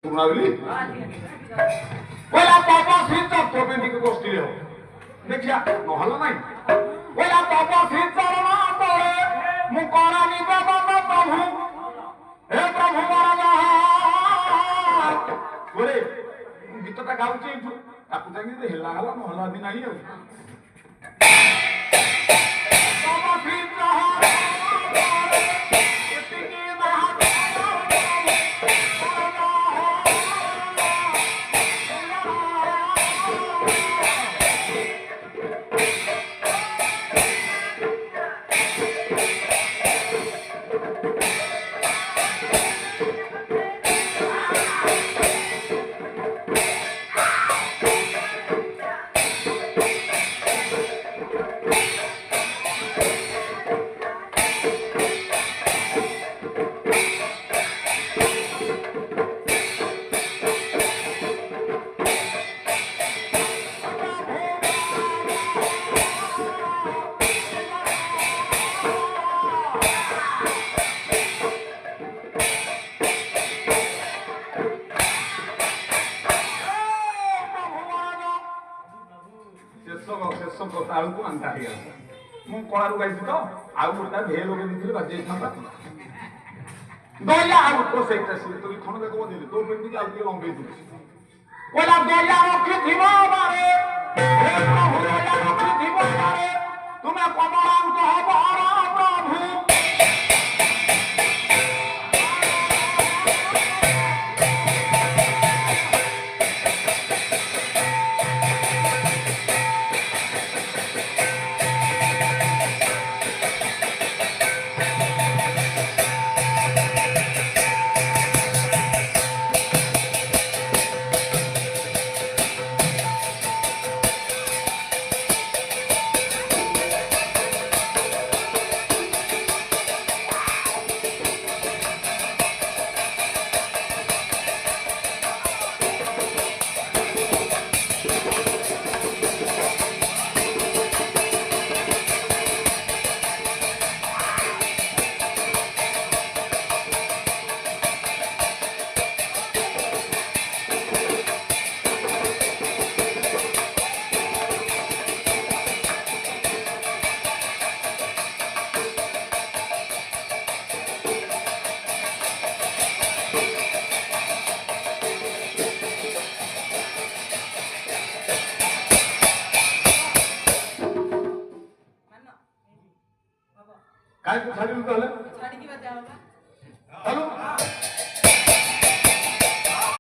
सुनावली पहिला तपस्वीचा तोपेंटिक गोष्टी हो देखिया नहला नाही पहिला तपस्वी चरणा तळे मुकरा निवेदन प्रभु हे प्रभु महाराज बोले गीतटा गाउची ताकू जाई हेला हला नहला भी नाही हो तपस्वी चरणा तालुक अंता मु कलारू गाई तो आउ गोटा भे लोग देखिले बाजे था दया आउ तो सेटा से तो खण देखो दे तो पेंटी आउ के लंबे दु कोला दया रखी थिबो मारे हे प्रभु दया रखी थिबो मारे तुम्हें कमलांत हबो प्रभु काय छाडी होतं